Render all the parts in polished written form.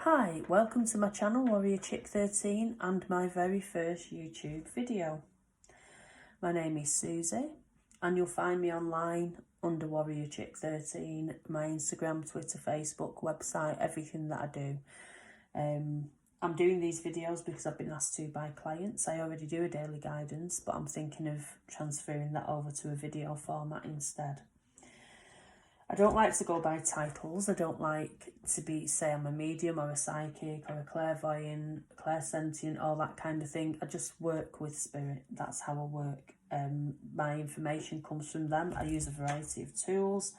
Hi, welcome to my channel Warrior Chick 13 and my very first YouTube video. My name is Susie and you'll find me online under Warrior Chick 13, my Instagram, Twitter, Facebook, website, everything that I do. I'm doing these videos because I've been asked to by clients. I already do a daily guidance, but I'm thinking of transferring that over to a video format instead. I don't like to go by titles. I don't like to say I'm a medium or a psychic or a clairvoyant, clairsentient, all that kind of thing. I just work with spirit. That's how I work. My information comes from them. I use a variety of tools.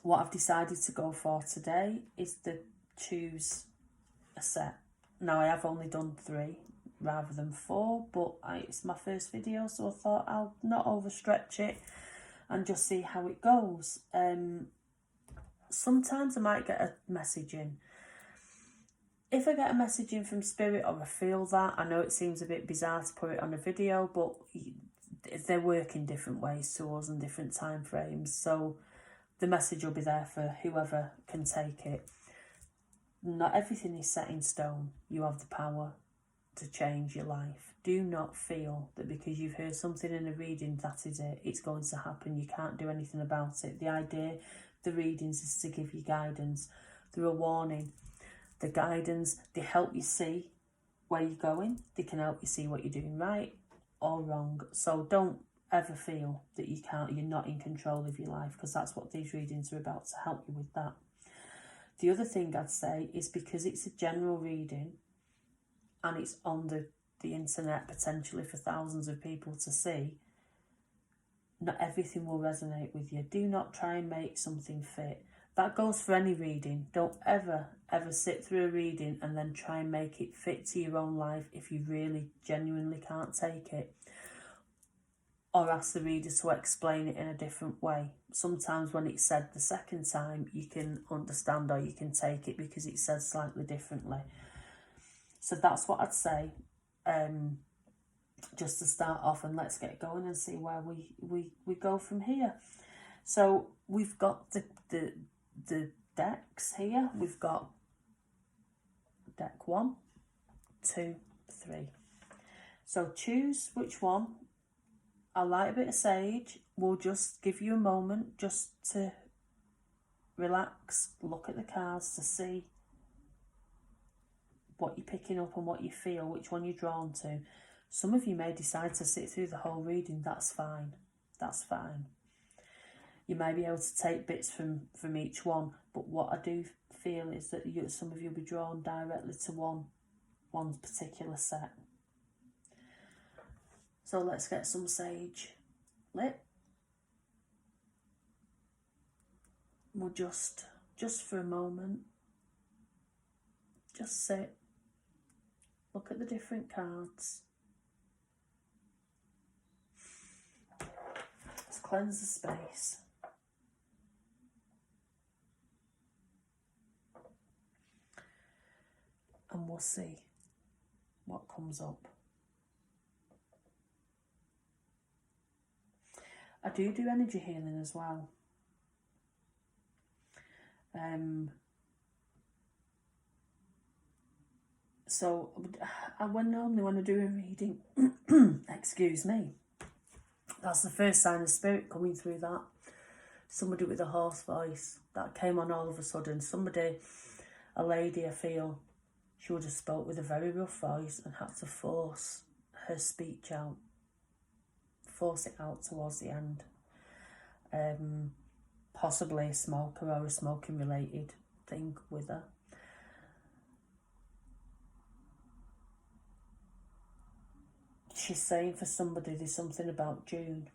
What I've decided to go for today is to choose a set. Now, I have only done 3 rather than 4, but it's my first video, so I thought I'll not overstretch it and just see how it goes. Sometimes I might get a message in. If I get a message in from spirit or I feel that, I know it seems a bit bizarre to put it on a video, but they work in different ways to us and different time frames. So the message will be there for whoever can take it. Not everything is set in stone. You have the power to change your life. Do not feel that because you've heard something in a reading, that is it, it's going to happen. You can't do anything about it. The idea of the readings is to give you guidance. They're a warning. The guidance, they help you see where you're going. They can help you see what you're doing right or wrong. So don't ever feel that you're not in control of your life, because that's what these readings are about, to help you with that. The other thing I'd say is, because it's a general reading and it's on the internet potentially for thousands of people to see, not everything will resonate with you. Do not try and make something fit. That goes for any reading. Don't ever sit through a reading and then try and make it fit to your own life if you really genuinely can't take it. Or ask the reader to explain it in a different way. Sometimes when it's said the second time, you can understand or you can take it because it's said slightly differently. So that's what I'd say, just to start off, and let's get going and see where we go from here. So we've got the decks here. We've got deck 1, 2, 3. So choose which one. I light a bit of sage. We'll just give you a moment just to relax, look at the cards to see what you're picking up and what you feel, which one you're drawn to. Some of you may decide to sit through the whole reading. That's fine. That's fine. You may be able to take bits from each one, but what I do feel is that some of you will be drawn directly to one particular set. So let's get some sage lit. We'll just for a moment, just sit, look at the different cards. Let's cleanse the space. And we'll see what comes up. I do energy healing as well. So normally when I do a reading, excuse me, that's the first sign of spirit coming through that. Somebody with a hoarse voice, that came on all of a sudden. A lady, I feel, she would have spoke with a very rough voice and had to force her speech out. Force it out towards the end. Possibly a smoker or a smoking related thing with her. She's saying for somebody there's something about June.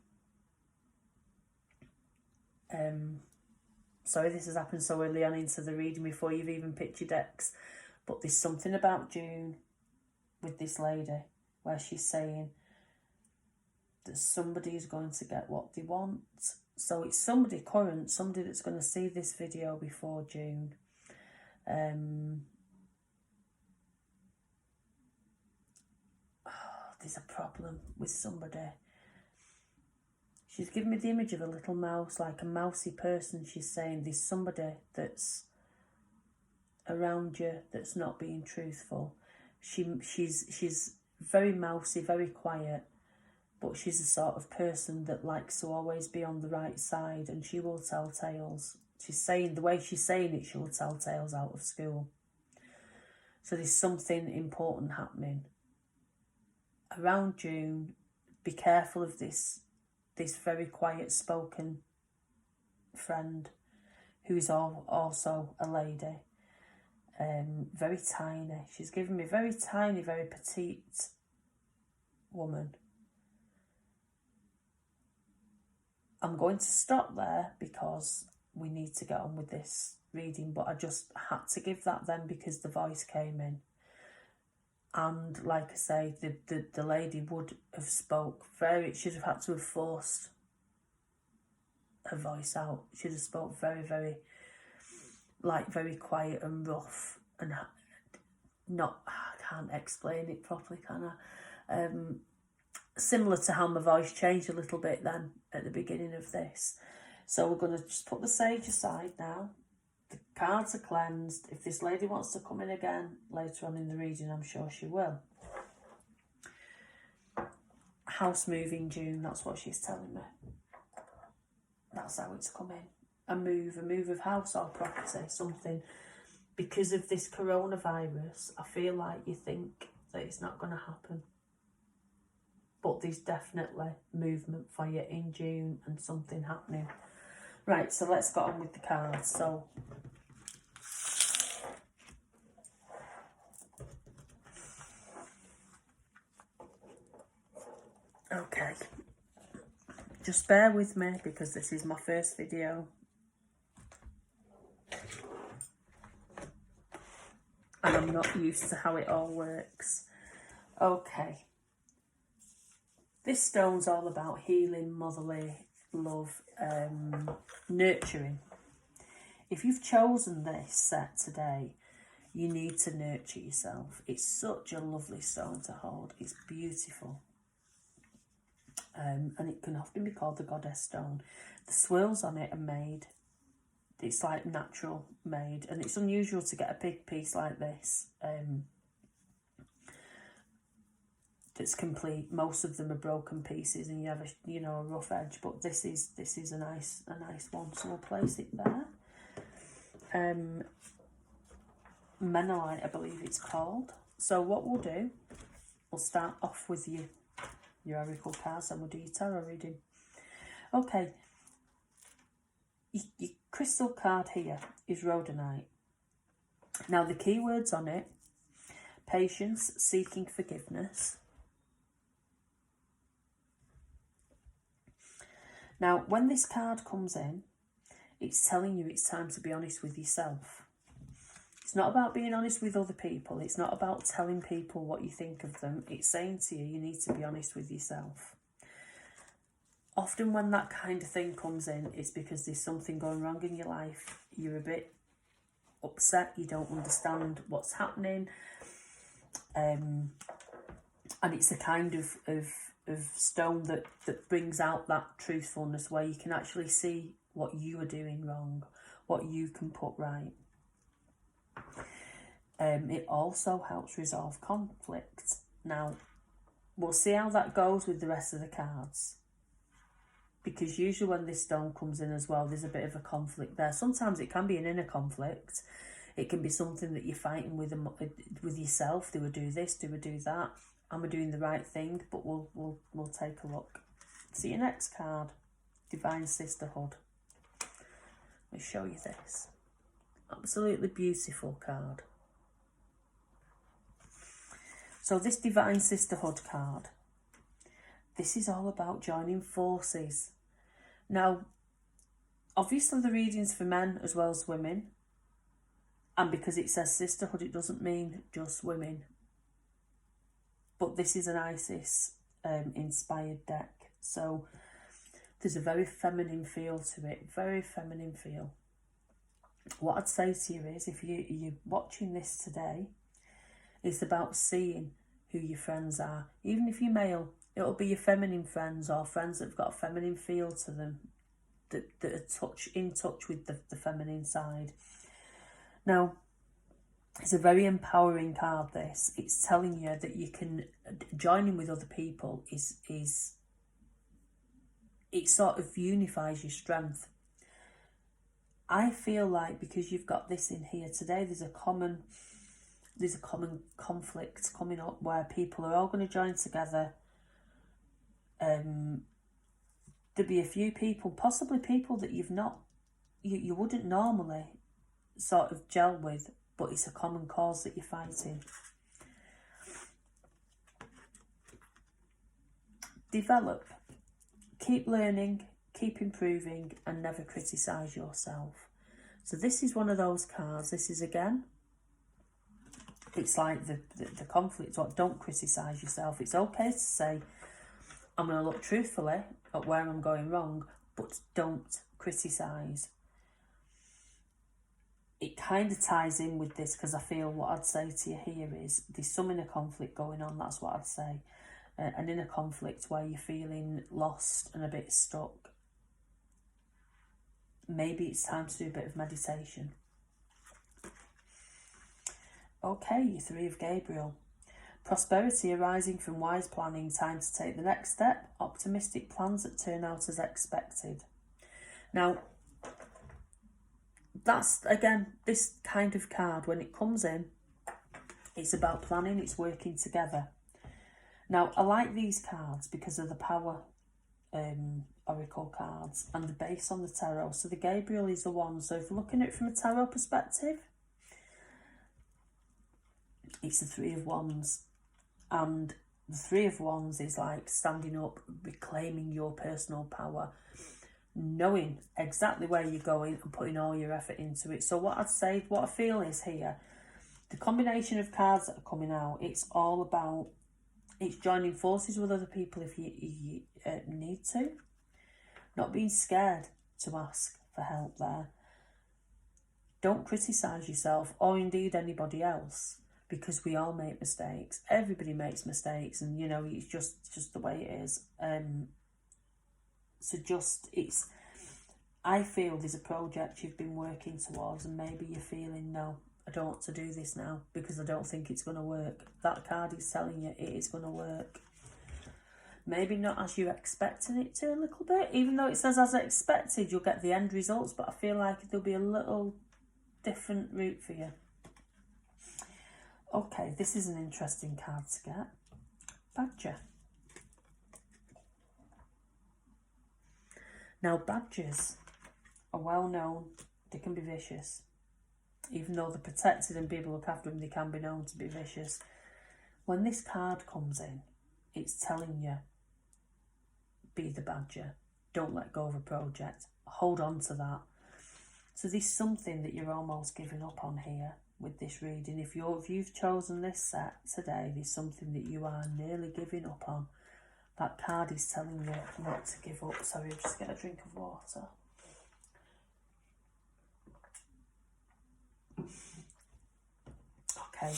Sorry this has happened so early on into the reading before you've even picked your decks, but there's something about June with this lady where she's saying that somebody is going to get what they want. So it's somebody current, somebody that's going to see this video before June. There's a problem with somebody. She's given me the image of a little mouse, like a mousy person. She's saying there's somebody that's around you that's not being truthful. She's very mousy, very quiet, but she's the sort of person that likes to always be on the right side, and she will tell tales. She's saying, the way she's saying it, she will tell tales out of school. So there's something important happening. Around June, be careful of this very quiet spoken friend who is also a lady. Very tiny. She's given me very tiny, very petite woman. I'm going to stop there because we need to get on with this reading, but I just had to give that then because the voice came in. And like I say, the lady would have spoke she'd have had to have forced her voice out. She'd have spoke very, very, very quiet and rough, and I can't explain it properly, can I? Similar to how my voice changed a little bit then at the beginning of this. So we're going to just put the sage aside now. The cards are cleansed. If this lady wants to come in again later on in the reading, I'm sure she will. House move in June, that's what she's telling me. That's how it's come in. A move of house or property, something. Because of this coronavirus, I feel like you think that it's not going to happen. But there's definitely movement for you in June and something happening. Right, so let's get on with the cards. So, okay. Just bear with me because this is my first video. And I'm not used to how it all works. Okay. This stone's all about healing, motherly love, nurturing. If you've chosen this set today, you need to nurture yourself. It's such a lovely stone to hold. It's beautiful. And it can often be called the goddess stone. The swirls on it are made. It's like natural made. And it's unusual to get a big piece like this. That's complete. Most of them are broken pieces, and you have a rough edge. But this is a nice one. So we'll place it there. Menelite, I believe it's called. So what we'll do, we'll start off with your oracle cards, and we'll do your tarot reading. Okay. Your crystal card here is rhodonite. Now the keywords on it: patience, seeking forgiveness. Now, when this card comes in, it's telling you it's time to be honest with yourself. It's not about being honest with other people. It's not about telling people what you think of them. It's saying to you, you need to be honest with yourself. Often when that kind of thing comes in, it's because there's something going wrong in your life. You're a bit upset. You don't understand what's happening. And it's the kind of stone that brings out that truthfulness, where you can actually see what you are doing wrong, what you can put right. It also helps resolve conflict. Now, we'll see how that goes with the rest of the cards, because usually when this stone comes in as well, there's a bit of a conflict there. Sometimes it can be an inner conflict. It can be something that you're fighting with yourself. Do I do this? Do I do that? Am I doing the right thing? But we'll take a look. See your next card, Divine Sisterhood. Let me show you this. Absolutely beautiful card. So this Divine Sisterhood card, this is all about joining forces. Now, obviously the reading's for men as well as women. And because it says sisterhood, it doesn't mean just women. But this is an Isis inspired deck. So there's a very feminine feel to it. Very feminine feel. What I'd say to you is, if you're watching this today, it's about seeing who your friends are. Even if you're male, it'll be your feminine friends, or friends that have got a feminine feel to them, that are in touch with the feminine side. Now, It's a very empowering card, this. It's telling you that you can, joining with other people it sort of unifies your strength. I feel like because you've got this in here today, there's a common conflict coming up where people are all going to join together. There'll be a few people, possibly people that you wouldn't normally sort of gel with, but it's a common cause that you're fighting. Develop. Keep learning, keep improving, and never criticise yourself. So this is one of those cards. This is, again, it's like the conflict. What? Don't criticise yourself. It's okay to say, I'm going to look truthfully at where I'm going wrong, but don't criticise. It kind of ties in with this, because I feel what I'd say to you here is there's some inner conflict going on. That's what I'd say. An inner conflict where you're feeling lost and a bit stuck. Maybe it's time to do a bit of meditation. Okay, you Three of Gabriel. Prosperity arising from wise planning, time to take the next step, optimistic plans that turn out as expected. Now, that's, again, this kind of card, when it comes in, it's about planning, it's working together. Now, I like these cards because of the power oracle cards and the base on the tarot. So the Gabriel is the one. So if you're looking at it from a tarot perspective, it's the Three of Wands. And the Three of Wands is like standing up, reclaiming your personal power, knowing exactly where you're going and putting all your effort into it. So what I feel is here, the combination of cards that are coming out, it's all about, it's joining forces with other people if you need to. Not being scared to ask for help there. Don't criticise yourself or indeed anybody else, because we all make mistakes. Everybody makes mistakes, and it's just the way it is. I feel there's a project you've been working towards, and maybe you're feeling, no, I don't want to do this now because I don't think it's going to work. That card is telling you it is going to work. Maybe not as you're expecting it to, a little bit. Even though it says as expected, you'll get the end results, but I feel like there'll be a little different route for you. Okay, this is an interesting card to get. Badger. Now, badgers are well known. They can be vicious. Even though they're protected and people look after them, they can be known to be vicious. When this card comes in, it's telling you, be the badger. Don't let go of a project. Hold on to that. So there's something that you're almost giving up on here with this reading. If you've chosen this set today, there's something that you are nearly giving up on. That card is telling you not to give up. Sorry, just get a drink of water. Okay.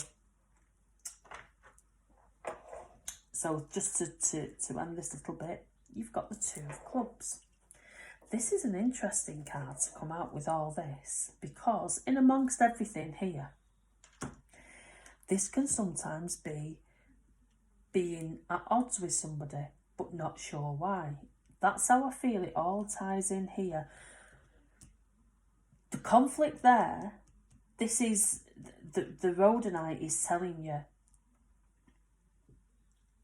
So just to end this little bit, you've got the Two of Clubs. This is an interesting card to come out with all this, because in amongst everything here, this can sometimes be being at odds with somebody, but not sure why. That's how I feel it all ties in here. The conflict there, this is, the Rhodonite is telling you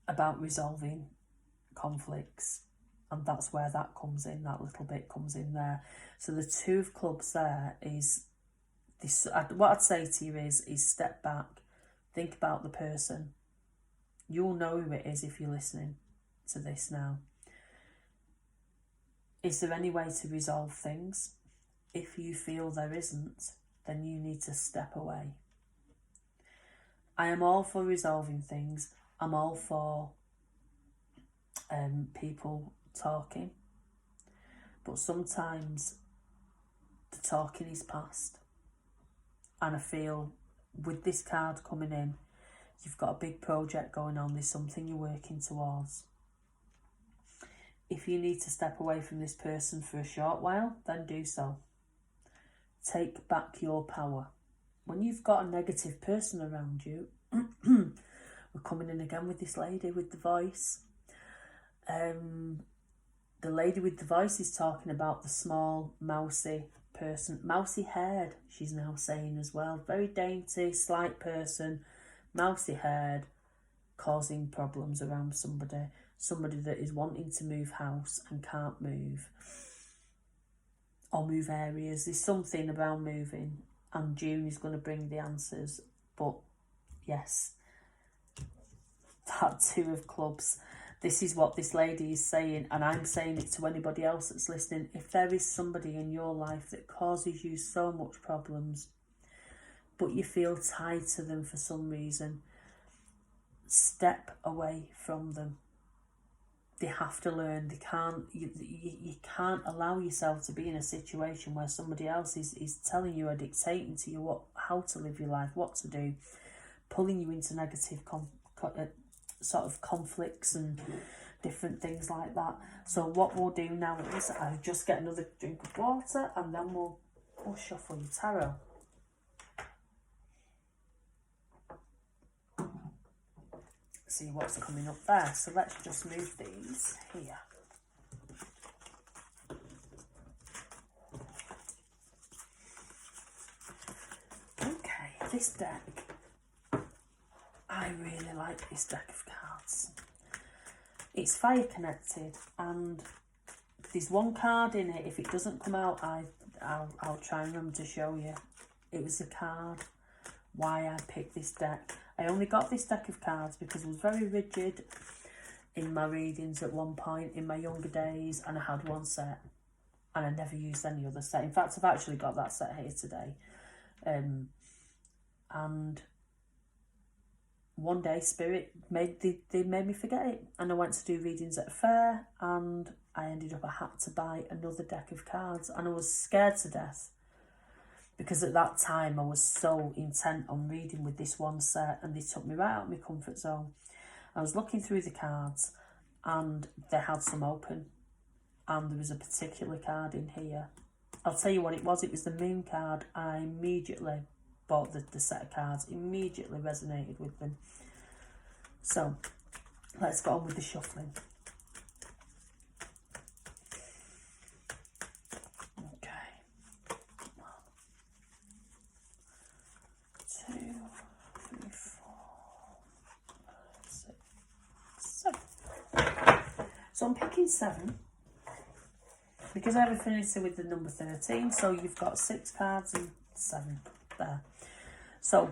about resolving conflicts, and that's where that comes in, that little bit comes in there. So the Two of Clubs there is this. What I'd say to you is step back, think about the person. You'll know who it is if you're listening to this now. Is there any way to resolve things? If you feel there isn't, then you need to step away. I am all for resolving things. I'm all for people talking, but sometimes the talking is past, and I feel with this card coming in, you've got a big project going on, there's something you're working towards. If you need to step away from this person for a short while, then do so. Take back your power. when you've got a negative person around you, we're coming in again with this lady with the voice. The lady with the voice is talking about the small, mousy person. Mousy haired, she's now saying as well. Very dainty, slight person, mousy haired, causing problems around somebody. Somebody that is wanting to move house and can't move. Or move areas. There's something about moving. And June is going to bring the answers. But, yes. That Two of Clubs. This is what this lady is saying, and I'm saying it to anybody else that's listening. If there is somebody in your life that causes you so much problems, but you feel tied to them for some reason, step away from them. They have to learn. They can't. You can't allow yourself to be in a situation where somebody else is telling you or dictating to you how to live your life, what to do, pulling you into negative sort of conflicts and different things like that. So what we'll do now is I'll just get another drink of water, and then we'll shuffle your tarot. See what's coming up there. So let's just move these here. Okay, this deck. I really like this deck of cards. It's fire connected, and there's one card in it. If it doesn't come out, I'll try and remember to show you. It was a card why I picked this deck. I only got this deck of cards because I was very rigid in my readings at one point in my younger days, and I had one set and I never used any other set. In fact, I've actually got that set here today. And one day Spirit made me forget it, and I went to do readings at a fair, and I ended up I had to buy another deck of cards, and I was scared to death because at that time I was so intent on reading with this one set, and they took me right out of my comfort zone. I was looking through the cards, and they had some open, and there was a particular card in here. I'll tell you what it was. It was the Moon card. I immediately bought the set of cards, immediately resonated with them. So let's go on with the shuffling. Okay. 1, 2, 3, 4, 5, 6, 7. So I'm picking 7 because I have a affinity with the number 13. So you've got 6 cards and 7 there. So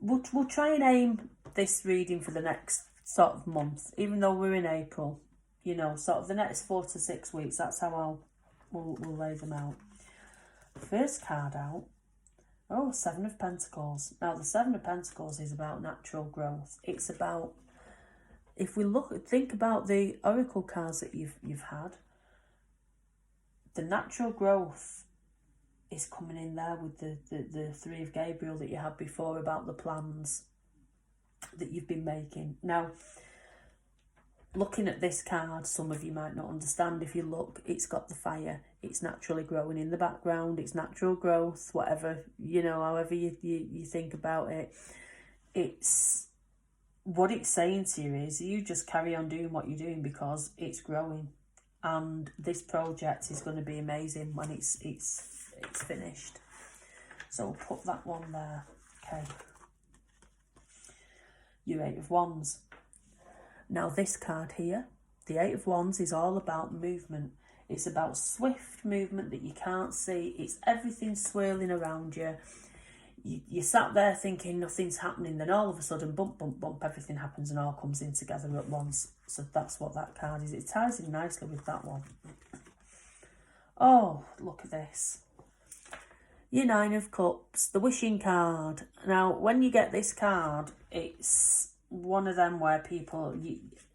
we'll try and aim this reading for the next sort of month, even though we're in April, you know, sort of the next 4 to 6 weeks. That's how we'll lay them out. First card out. Oh, 7 of Pentacles. Now the 7 of Pentacles is about natural growth. It's about, if we think about the oracle cards that you've had, the natural growth is coming in there with the 3 of Gabriel that you had before, about the plans that you've been making. Now, looking at this card, some of you might not understand. If you look, it's got the fire. It's naturally growing in the background. It's natural growth, whatever, you know, however you think about it. It's, what it's saying to you is you just carry on doing what you're doing because it's growing. And this project is going to be amazing when it's finished. So we'll put that one there. Okay. Your 8 of Wands. Now this card here, the 8 of Wands, is all about movement. It's about swift movement that you can't see. It's everything swirling around you. You sat there thinking nothing's happening, then all of a sudden, bump, bump, bump, everything happens and all comes in together at once. So that's what that card is. It ties in nicely with that one. Oh, look at this. Your 9 of Cups, the wishing card. Now, when you get this card, it's one of them where people,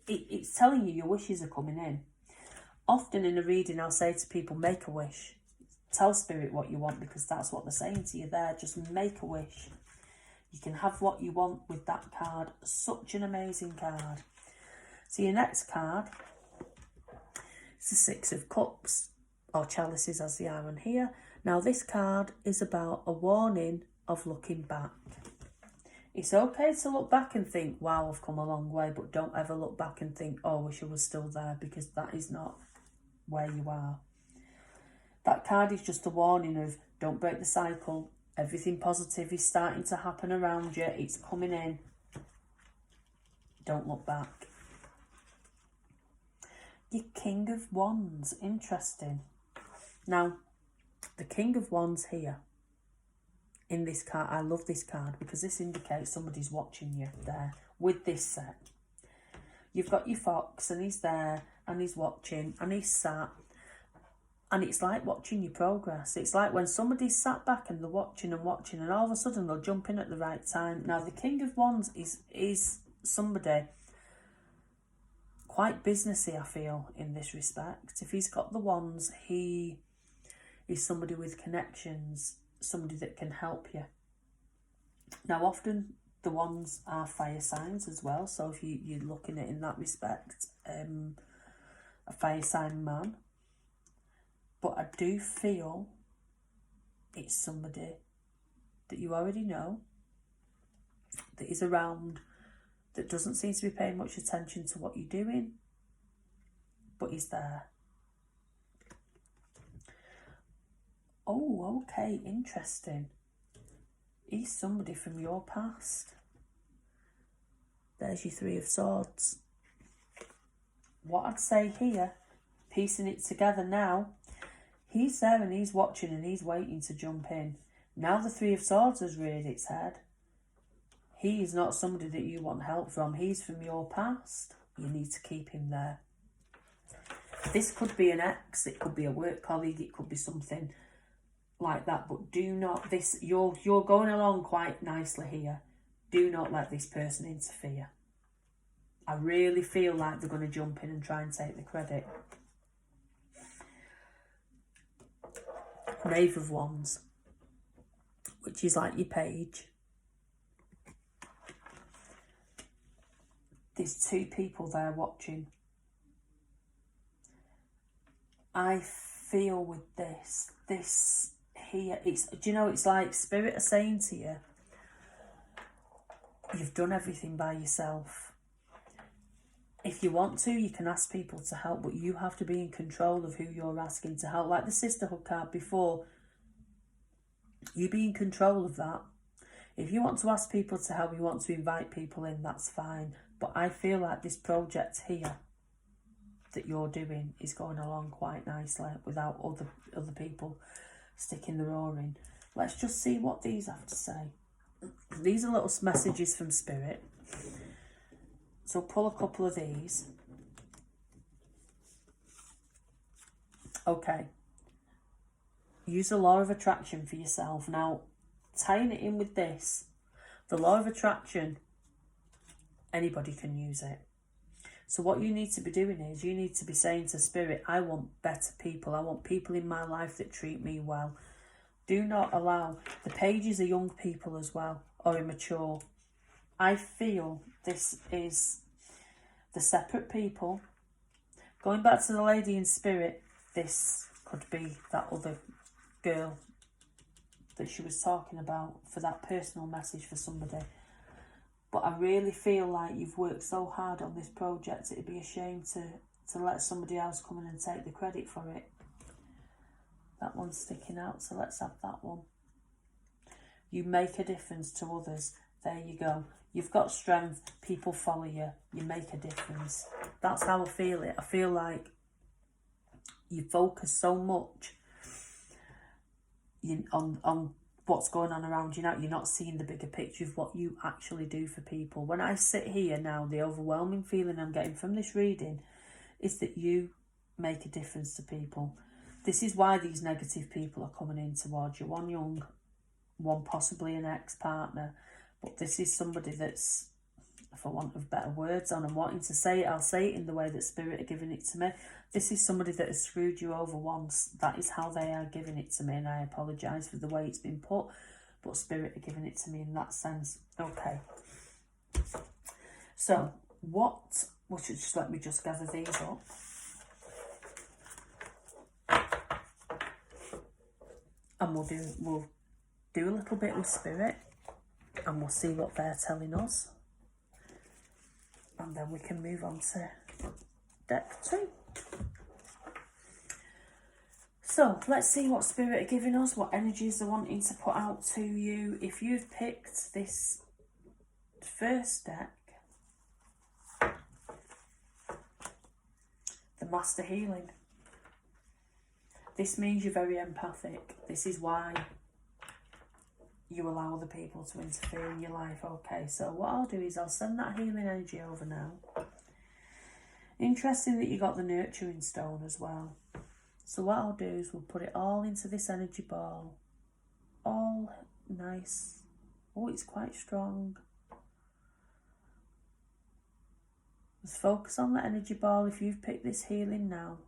it's telling you your wishes are coming in. Often in a reading, I'll say to people, make a wish. Tell Spirit what you want, because that's what they're saying to you there. Just make a wish. You can have what you want with that card. Such an amazing card. So your next card is the 6 of Cups, or chalices as they are on here. Now this card is about a warning of looking back. It's okay to look back and think, wow, I've come a long way, but don't ever look back and think, oh, I wish I was still there, because that is not where you are. That card is just a warning of don't break the cycle. Everything positive is starting to happen around you. It's coming in. Don't look back. Your King of Wands. Interesting. Now, the King of Wands here in this card, I love this card because this indicates somebody's watching you there with this set. You've got your fox and he's there and he's watching and he's sat. And it's like watching your progress. It's like when somebody's sat back and they're watching and watching and all of a sudden they'll jump in at the right time. Now, the King of Wands is somebody quite businessy, I feel, in this respect. If he's got the wands, he is somebody with connections, somebody that can help you. Now, often the wands are fire signs as well. So if you're looking at it in that respect, a fire sign man. But I do feel it's somebody that you already know, that is around, that doesn't seem to be paying much attention to what you're doing, but he's there. Oh, okay, interesting. He's somebody from your past. There's your Three of Swords. What I'd say here, piecing it together now, he's there and he's watching and he's waiting to jump in. Now the Three of Swords has reared its head. He is not somebody that you want help from. He's from your past. You need to keep him there. This could be an ex, it could be a work colleague, it could be something like that. But do not, you're going along quite nicely here. Do not let this person interfere. I really feel like they're going to jump in and try and take the credit. Knave of Wands, which is like your page. There's two people there watching. I feel with this here, do you know, it's like Spirit are saying to you, you've done everything by yourself. If you want to, you can ask people to help, but you have to be in control of who you're asking to help. Like the sisterhood card before, you be in control of that. If you want to ask people to help, you want to invite people in, that's fine. But I feel like this project here that you're doing is going along quite nicely without other people sticking their oar in. Let's just see what these have to say. These are little messages from Spirit. So pull a couple of these. Okay. Use the law of attraction for yourself. Now, tying it in with this, the law of attraction, anybody can use it. So what you need to be doing is you need to be saying to Spirit, I want better people. I want people in my life that treat me well. Do not allow, the pages are young people as well, or immature. I feel this is the separate people. Going back to the lady in Spirit, this could be that other girl that she was talking about for that personal message for somebody. But I really feel like you've worked so hard on this project, it'd be a shame to let somebody else come in and take the credit for it. That one's sticking out, so let's have that one. You make a difference to others. There you go. You've got strength. People follow you. You make a difference. That's how I feel it. I feel like you focus so much on what's going on around you now. You're not seeing the bigger picture of what you actually do for people. When I sit here now, the overwhelming feeling I'm getting from this reading is that you make a difference to people. This is why these negative people are coming in towards you. One young, one possibly an ex-partner. But this is somebody that's, for want of better words, and I'm wanting to say it, I'll say it in the way that Spirit are giving it to me. This is somebody that has screwed you over once. That is how they are giving it to me, and I apologise for the way it's been put, but Spirit are giving it to me in that sense. Okay. So, let me just gather these up. And we'll do a little bit with Spirit, and we'll see what they're telling us. And then we can move on to deck 2. So let's see what Spirit are giving us, what energies they're wanting to put out to you. If you've picked this first deck, the Master Healing, this means you're very empathic. This is why you allow other people to interfere in your life. Okay, so what I'll do is I'll send that healing energy over now. Interesting that you got the nurturing stone as well. So what I'll do is we'll put it all into this energy ball. All nice. Oh, it's quite strong. Let's focus on the energy ball if you've picked this healing now.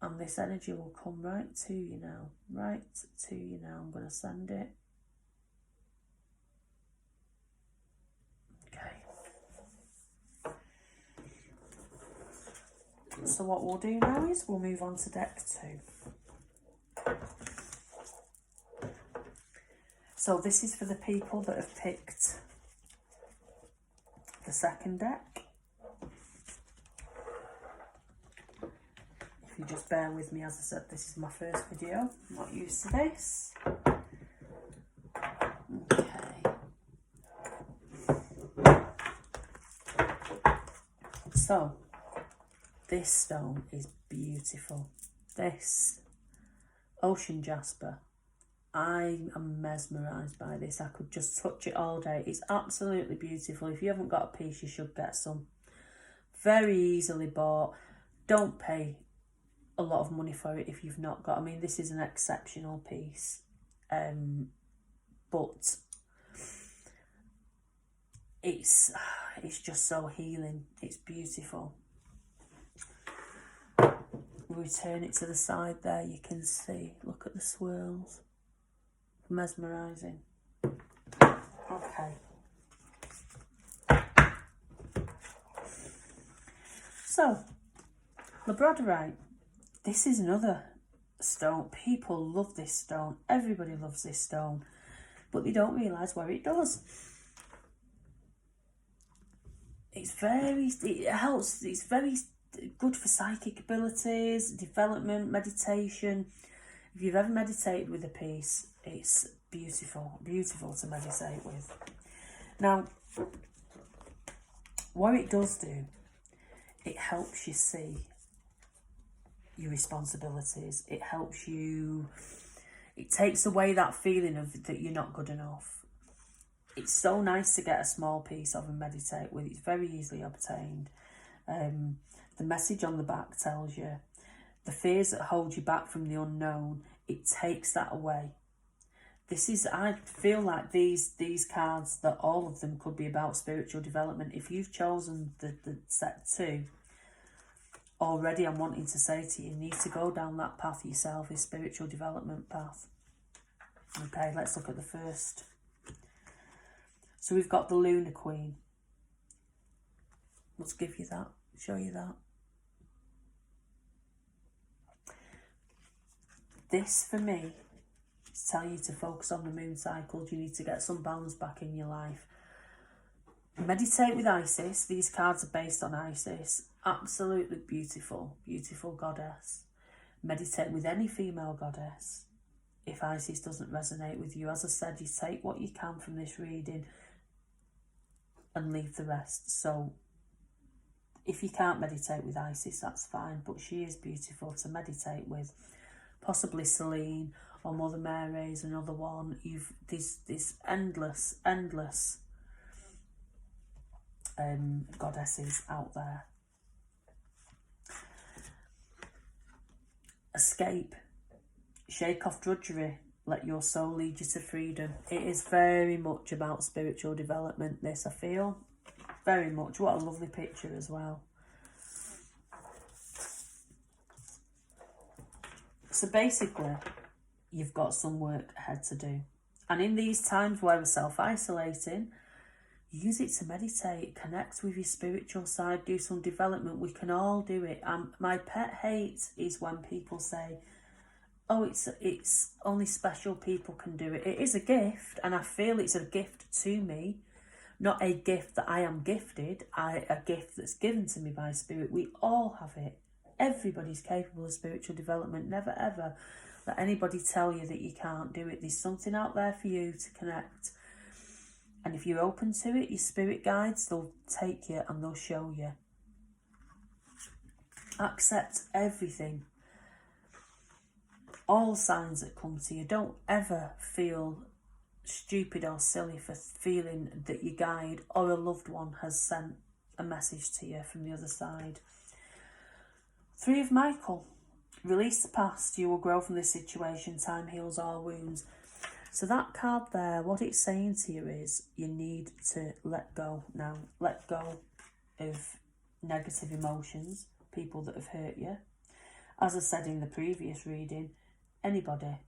And this energy will come right to you now. Right to you now. I'm going to send it. Okay. So what we'll do now is we'll move on to deck 2. So this is for the people that have picked the second deck. If you just bear with me, as I said, this is my first video. I'm not used to this. Okay. So, this stone is beautiful. This ocean jasper. I am mesmerised by this. I could just touch it all day. It's absolutely beautiful. If you haven't got a piece, you should get some. Very easily bought. Don't pay a lot of money for it if you've not got. I mean, this is an exceptional piece. But it's just so healing. It's beautiful. Return it to the side there. You can see. Look at the swirls. Mesmerising. Okay. So, labradorite. This is another stone. People love this stone. Everybody loves this stone. But they don't realise where it does. It helps. It's very good for psychic abilities, development, meditation. If you've ever meditated with a piece, it's beautiful, beautiful to meditate with. Now, what it does do, it helps you see your responsibilities. It helps you, it takes away that feeling of that you're not good enough. It's so nice to get a small piece of and meditate with. It's very easily obtained. The message on the back tells you the fears that hold you back from the unknown, it takes that away. I feel like these cards, that all of them could be about spiritual development. If you've chosen the set 2, already I'm wanting to say to you, need to go down that path yourself, a spiritual development path. Okay, let's look at the first. So we've got the Lunar Queen. Let's give you that, show you that. This, for me, is telling you to focus on the moon cycles. You need to get some balance back in your life. Meditate with Isis. These cards are based on Isis. Absolutely beautiful, beautiful goddess. Meditate with any female goddess. If Isis doesn't resonate with you, as I said, you take what you can from this reading and leave the rest. So if you can't meditate with Isis, that's fine, but she is beautiful to meditate with. Possibly Selene or Mother Mary is another one. You've this endless goddesses out there. Escape. Shake off drudgery. Let your soul lead you to freedom. It is very much about spiritual development, this, I feel. Very much. What a lovely picture as well. So basically, you've got some work ahead to do. And in these times where we're self-isolating, use it to meditate, connect with your spiritual side, do some development. We can all do it. My pet hate is when people say, oh, it's only special people can do it. It is a gift, and I feel it's a gift to me, not a gift that I am gifted, a gift that's given to me by Spirit. We all have it. Everybody's capable of spiritual development. Never ever let anybody tell you that you can't do it. There's something out there for you to connect. And if you're open to it, your spirit guides, they'll take you and they'll show you. Accept everything. All signs that come to you. Don't ever feel stupid or silly for feeling that your guide or a loved one has sent a message to you from the other side. 3 of Michael. Release the past. You will grow from this situation. Time heals all wounds. So that card there, what it's saying to you is you need to let go now. Let go of negative emotions, people that have hurt you. As I said in the previous reading, anybody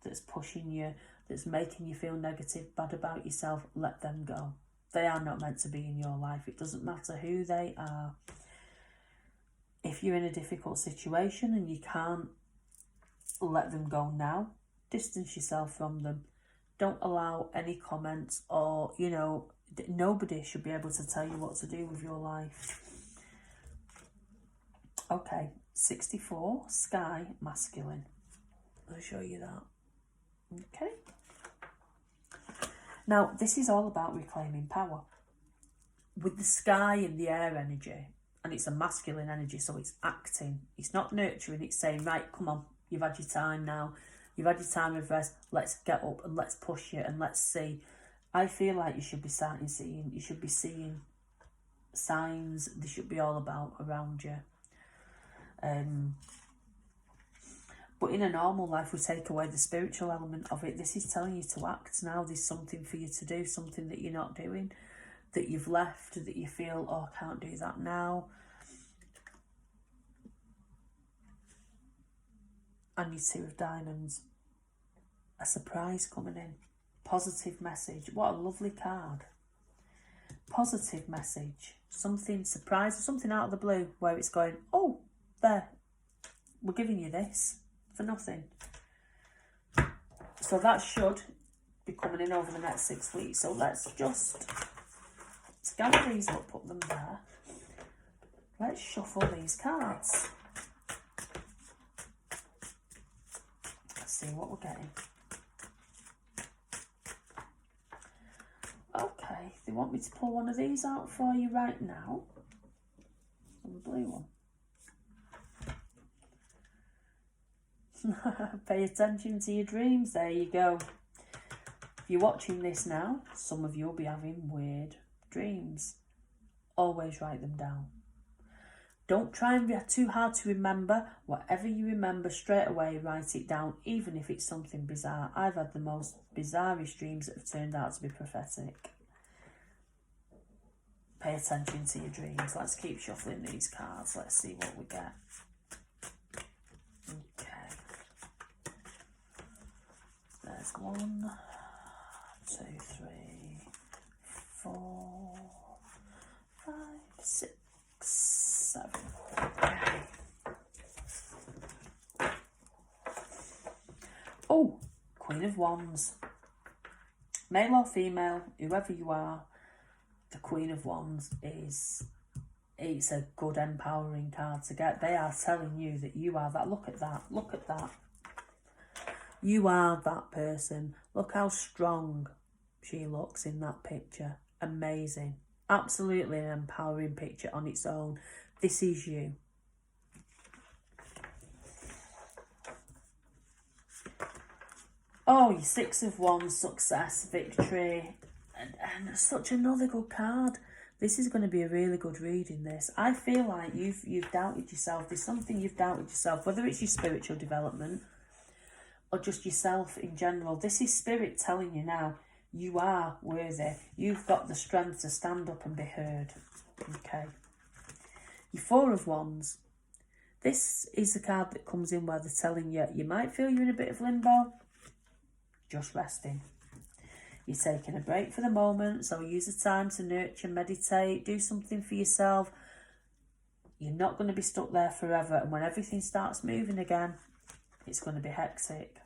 that's pushing you, that's making you feel negative, bad about yourself, let them go. They are not meant to be in your life. It doesn't matter who they are. If you're in a difficult situation and you can't let them go now, distance yourself from them. Don't allow any comments or, nobody should be able to tell you what to do with your life. Okay, 64, Sky, masculine. I'll show you that. Okay. Now, this is all about reclaiming power. With the sky and the air energy, and it's a masculine energy, so it's acting. It's not nurturing, it's saying, right, come on, you've had your time now. You've had your time of rest. Let's get up and let's push you and let's see. I feel like you should be seeing signs. They should be all about around you. But in a normal life, we take away the spiritual element of it. This is telling you to act now. There's something for you to do, something that you're not doing, that you've left, that you feel, oh, I can't do that now. And your 2 of Diamonds. A surprise coming in. Positive message. What a lovely card. Positive message. Something surprise, something out of the blue where it's going, oh, there. We're giving you this for nothing. So that should be coming in over the next 6 weeks. So let's just gather these up, put them there. Let's shuffle these cards. Let's see what we're getting. Okay, they want me to pull one of these out for you right now. The blue one. Pay attention to your dreams. There you go. If you're watching this now, some of you will be having weird dreams. Always write them down. Don't try and be too hard to remember. Whatever you remember straight away, write it down, even if it's something bizarre. I've had the most bizarrest dreams that have turned out to be prophetic. Pay attention to your dreams. Let's keep shuffling these cards. Let's see what we get. Okay. There's 1, 2, 3, 4, 5, 6, 7. Okay. Oh, Queen of Wands. Male or female, whoever you are, the Queen of Wands it's a good empowering card to get. They are telling you that you are that. Look at that. Look at that. You are that person. Look how strong she looks in that picture. Amazing. Absolutely an empowering picture on its own. This is you. Oh, your 6 of Wands, success, victory, and such another good card. This is going to be a really good reading, this. I feel like you've doubted yourself. There's something you've doubted yourself, whether it's your spiritual development or just yourself in general. This is Spirit telling you now, you are worthy. You've got the strength to stand up and be heard. Okay. Your 4 of Wands. This is the card that comes in where they're telling you, you might feel you're in a bit of limbo. Just resting. You're taking a break for the moment, so use the time to nurture, meditate, do something for yourself. You're not going to be stuck there forever, and when everything starts moving again, it's going to be hectic.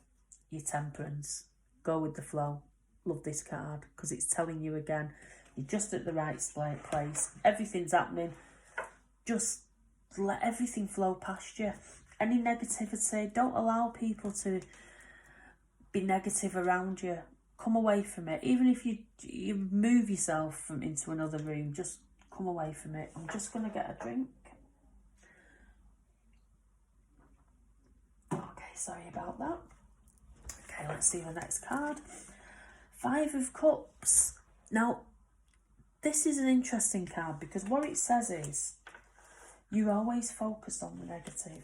Your Temperance. Go with the flow. Love this card, because it's telling you again, you're just at the right place. Everything's happening. Just let everything flow past you. Any negativity, don't allow people to be negative around you. Come away from it. Even if you move yourself into another room, just come away from it. I'm just going to get a drink. Okay, sorry about that. Okay, let's see the next card. 5 of Cups. Now, this is an interesting card, because what it says is you always focus on the negative.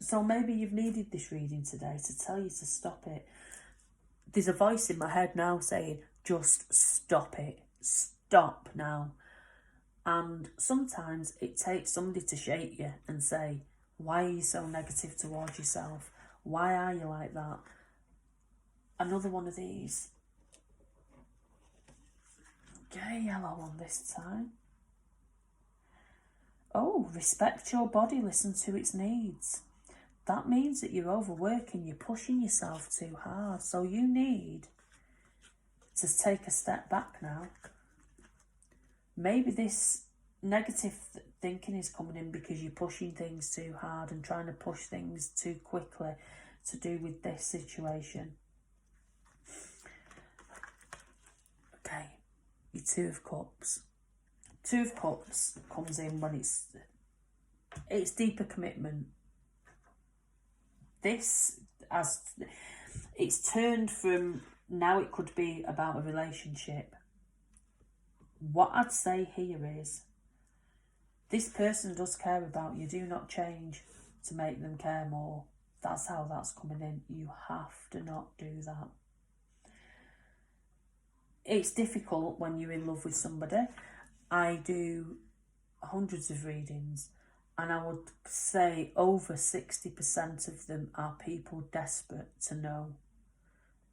So maybe you've needed this reading today to tell you to stop it. There's a voice in my head now saying, just stop it. Stop now. And sometimes it takes somebody to shake you and say, why are you so negative towards yourself? Why are you like that? Another one of these. Okay, yellow one this time. Oh, respect your body, listen to its needs. That means that you're overworking, you're pushing yourself too hard. So you need to take a step back now. Maybe this negative thinking is coming in because you're pushing things too hard and trying to push things too quickly to do with this situation. Okay, your 2 of Cups. 2 of Cups comes in when it's deeper commitment. This, as it's turned from, now it could be about a relationship. What I'd say here is, this person does care about you. Do not change to make them care more. That's how that's coming in. You have to not do that. It's difficult when you're in love with somebody. I do hundreds of readings, and I would say over 60% of them are people desperate to know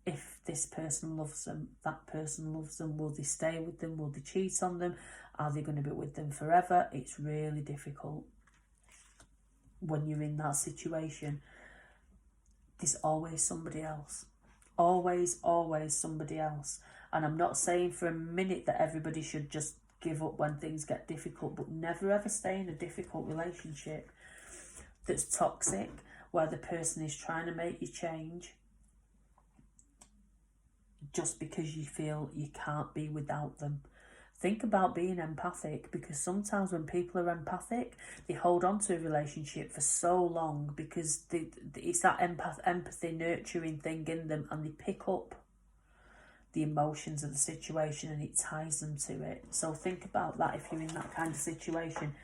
if this person loves them, that person loves them. Will they stay with them? Will they cheat on them? Are they going to be with them forever? It's really difficult when you're in that situation. There's always somebody else. Always, always somebody else. And I'm not saying for a minute that everybody should just give up when things get difficult, but never ever stay in a difficult relationship that's toxic, where the person is trying to make you change just because you feel you can't be without them. Think about being empathic, because sometimes when people are empathic, they hold on to a relationship for so long because it's that empathy nurturing thing in them, and they pick up the emotions of the situation and it ties them to it. So think about that if you're in that kind of situation.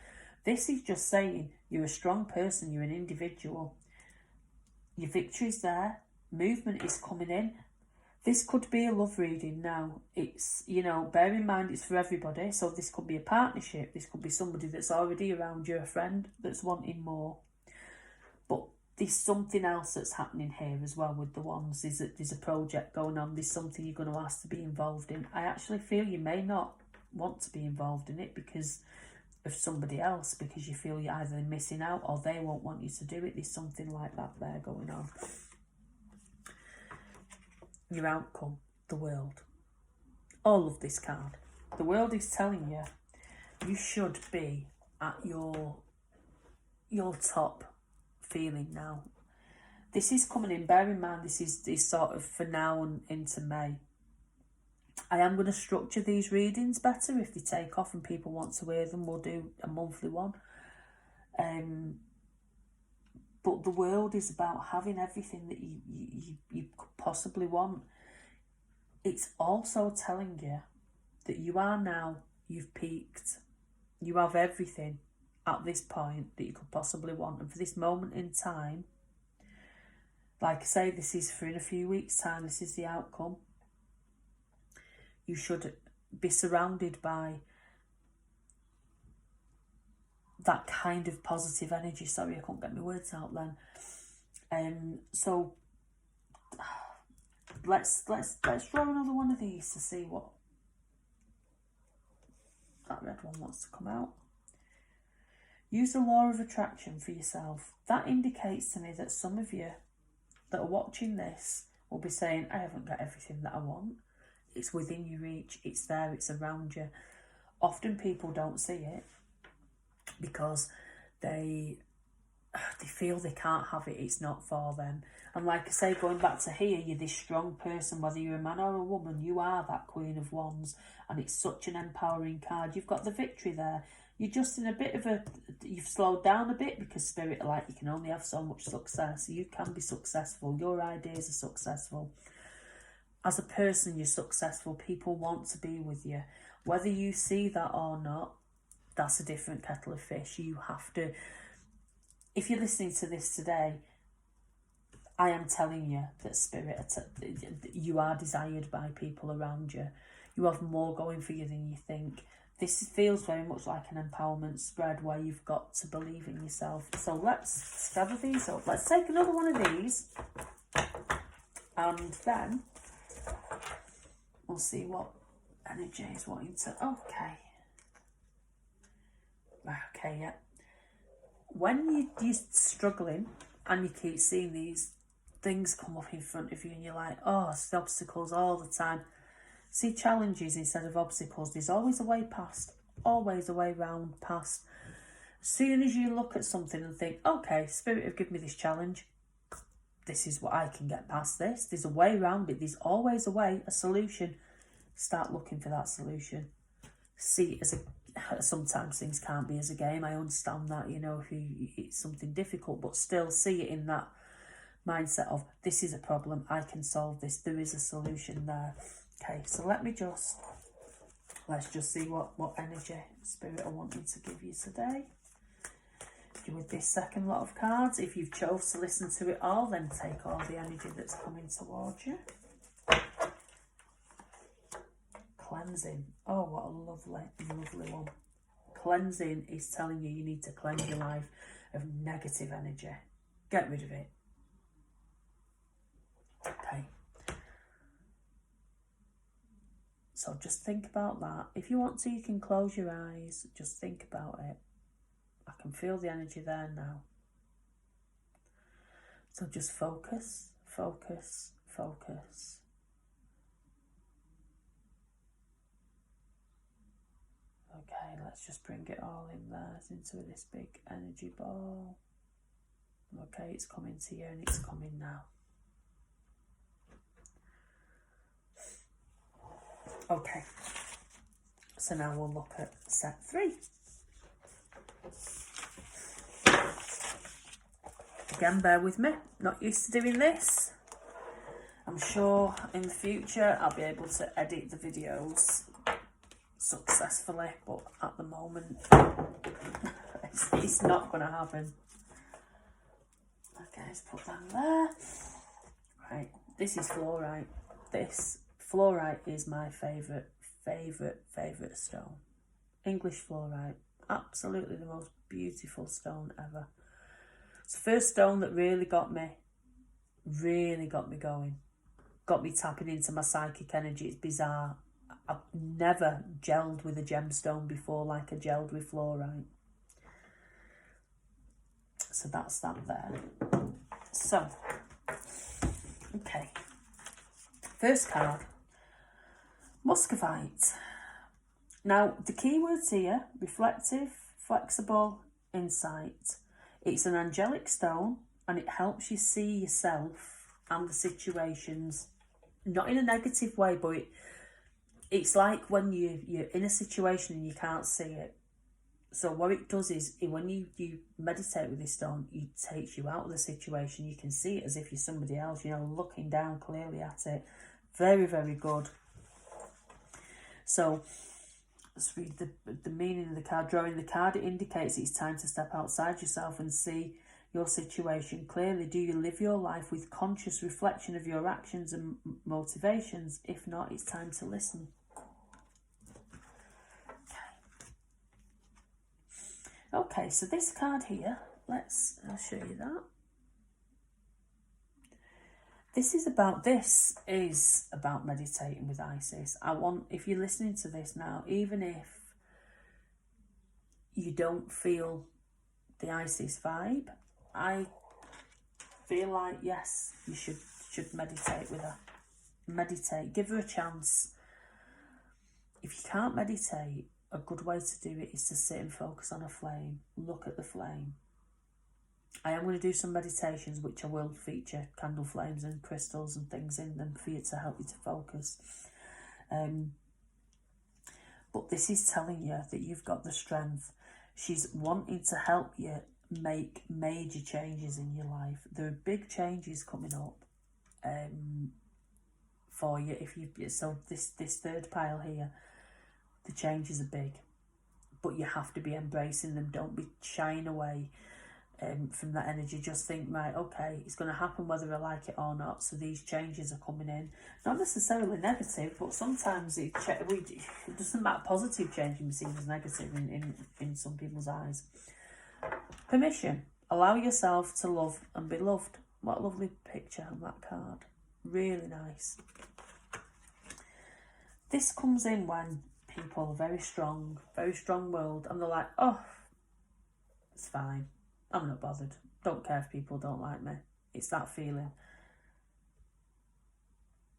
This is just saying you're a strong person, you're an individual. Your victory's there, movement is coming in. This could be a love reading now. It's, bear in mind it's for everybody. So this could be a partnership. This could be somebody that's already around you, a friend that's wanting more. But there's something else that's happening here as well with the wands. Is that there's a project going on. There's something you're going to ask to be involved in. I actually feel you may not want to be involved in it because of somebody else, because you feel you're either missing out or they won't want you to do it. There's something like that there going on. Your outcome, the world. All of this card. The world is telling you you should be at your top feeling now. This is coming in. Bear in mind, this is sort of for now and into May. I am going to structure these readings better. If they take off and people want to hear them, we'll do a monthly one. But the world is about having everything that you could possibly want. It's also telling you that you are now, you've peaked. You have everything at this point that you could possibly want. And for this moment in time, like I say, this is for in a few weeks' time, this is the outcome. You should be surrounded by that kind of positive energy. Sorry, I couldn't get my words out then. So let's draw another one of these to see what that red one wants to come out. Use the law of attraction for yourself. That indicates to me that some of you that are watching this will be saying, I haven't got everything that I want. It's within your reach. It's there. It's around you. Often people don't see it because they feel they can't have it. It's not for them. And like I say, going back to here, you're this strong person, whether you're a man or a woman, you are that Queen of Wands. And it's such an empowering card. You've got the victory there. You're just in a bit of you've slowed down a bit because Spirit are like, you can only have so much success. You can be successful. Your ideas are successful. As a person, you're successful. People want to be with you. Whether you see that or not, that's a different kettle of fish. You have to, if you're listening to this today, I am telling you that Spirit, you are desired by people around you. You have more going for you than you think. This feels very much like an empowerment spread where you've got to believe in yourself. So let's gather these up. Let's take another one of these. And then we'll see what energy is wanting to... Okay. Okay, yeah. When you're struggling and you keep seeing these things come up in front of you and you're like, oh, it's the obstacles all the time. See challenges instead of obstacles. There's always a way past, always a way round past. As soon as you look at something and think, okay, Spirit have given me this challenge, this is what I can get past this. There's a way around it. There's always a way, a solution. Start looking for that solution. See it as sometimes things can't be as a game. I understand that, you know, if it's something difficult, but still see it in that mindset of, this is a problem, I can solve this, there is a solution there. Okay, so let's just see what energy Spirit are wanting to give you today. With this second lot of cards, if you've chose to listen to it all, then take all the energy that's coming towards you. Cleansing. Oh, what a lovely one. Cleansing is telling you need to cleanse your life of negative energy. Get rid of it. Okay. So just think about that. If you want to, you can close your eyes. Just think about it. I can feel the energy there now. So just focus, focus, focus. Okay, let's just bring it all in there into this big energy ball. Okay, it's coming to you and it's coming now. Okay, so now we'll look at set 3. Again, bear with me, not used to doing this. I'm sure in the future I'll be able to edit the videos successfully, but at the moment it's not going to happen. Okay, let's put that there. Right, this is fluorite. This fluorite is my favourite stone. English fluorite. Absolutely the most beautiful stone ever. It's the first stone that really got me going. Got me tapping into my psychic energy. It's bizarre. I've never gelled with a gemstone before like I gelled with fluorite. So that's that there. So, okay. First card. Muscovite. Now, the keywords here, reflective, flexible, insight. It's an angelic stone and it helps you see yourself and the situations, not in a negative way, but it's like when you're in a situation and you can't see it. So what it does is, when you meditate with this stone, it takes you out of the situation. You can see it as if you're somebody else, you know, looking down clearly at it. Very, very good. So let's read the meaning of the card. Drawing the card, it indicates it's time to step outside yourself and see your situation clearly. Do you live your life with conscious reflection of your actions and motivations? If not, it's time to listen. Okay, so this card here, I'll show you that. This is about meditating with Isis. If you're listening to this now, even if you don't feel the Isis vibe, I feel like, yes, you should meditate with her. Meditate, give her a chance. If you can't meditate, a good way to do it is to sit and focus on a flame. Look at the flame. I am going to do some meditations which I will feature candle flames and crystals and things in them for you to help you to focus. But this is telling you that you've got the strength. She's wanting to help you make major changes in your life. There are big changes coming up for you. So this third pile here, the changes are big, but you have to be embracing them. Don't be shying away from that energy. Just think, right, okay, it's going to happen whether I like it or not. So these changes are coming in, not necessarily negative, but sometimes it doesn't matter. Positive change can be seen as negative in some people's eyes. Permission. Allow yourself to love and be loved. What a lovely picture on that card. Really nice. This comes in when people are very strong-willed, and they're like, oh, it's fine. I'm not bothered. Don't care if people don't like me. It's that feeling.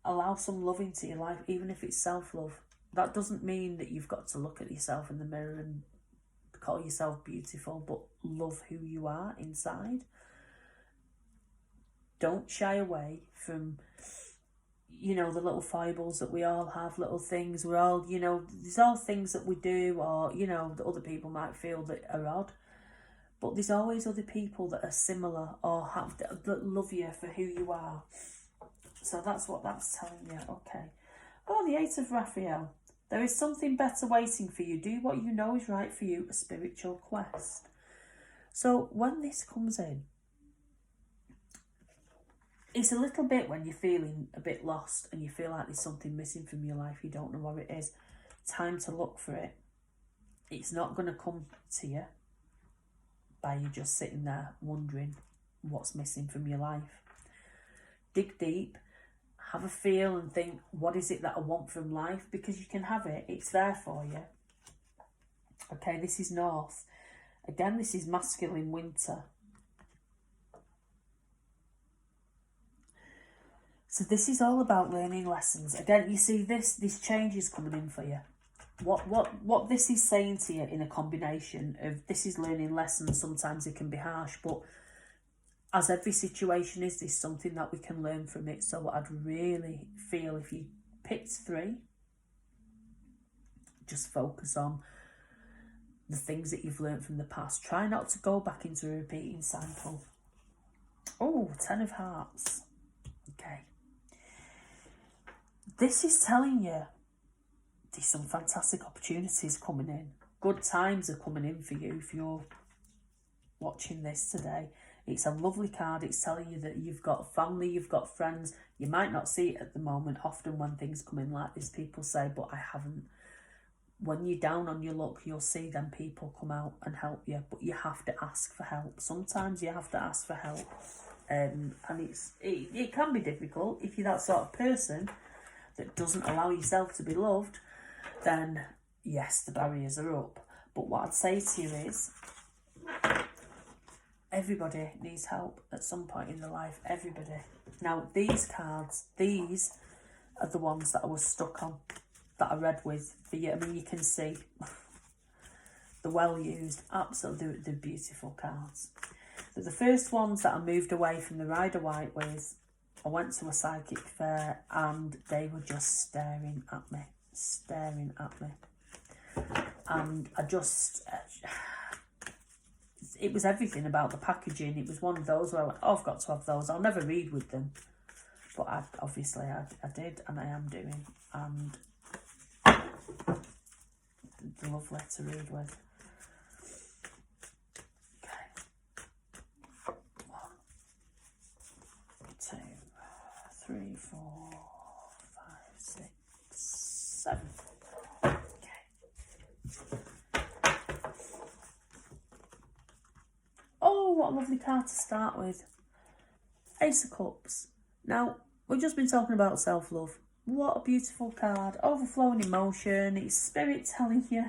Allow some love into your life, even if it's self-love. That doesn't mean that you've got to look at yourself in the mirror and call yourself beautiful, but love who you are inside. Don't shy away from, the little foibles that we all have, little things. We're all, there's all things that we do, or, that other people might feel that are odd. But there's always other people that are similar or that love you for who you are. So that's what that's telling you. Okay. Oh, the Eight of Raphael. There is something better waiting for you. Do what you know is right for you, a spiritual quest. So when this comes in, it's a little bit when you're feeling a bit lost and you feel like there's something missing from your life, you don't know what it is. Time to look for it. It's not going to come to you by you just sitting there wondering what's missing from your life. Dig deep, have a feel and think, what is it that I want from life? Because you can have it, it's there for you. Okay, this is North. Again, this is masculine winter. So this is all about learning lessons. Again, you see this change is coming in for you. What this is saying to you in a combination of, this is learning lessons. Sometimes it can be harsh, but as every situation is, there's something that we can learn from it. So I'd really feel if you picked 3, just focus on the things that you've learned from the past. Try not to go back into a repeating cycle. Oh, 10 of Hearts. Okay. This is telling you there's some fantastic opportunities coming in. Good times are coming in for you if you're watching this today. It's a lovely card. It's telling you that you've got family, you've got friends. You might not see it at the moment. Often when things come in like this, people say, but I haven't. When you're down on your luck, you'll see them people come out and help you, but you have to ask for help. Sometimes you have to ask for help. And it can be difficult if you're that sort of person that doesn't allow yourself to be loved. Then yes, the barriers are up. But what I'd say to you is, everybody needs help at some point in their life. Everybody. Now, these cards, these are the ones that I was stuck on, that I read with for you. I mean, you can see the well used, absolutely, they're beautiful cards. So the first ones that I moved away from the Rider-Waite with, I went to a psychic fair and they were just staring at me. And I just, it was everything about the packaging. It was one of those where I went, oh, I've got to have those. I'll never read with them. But I did, and I am doing. And they're lovely to read with. Okay. 1, 2, 3, 4, 5, 6, 7. Oh, what a lovely card to start with. Ace of Cups. Now, We've just been talking about self-love. What a beautiful card. Overflowing emotion. It's spirit telling you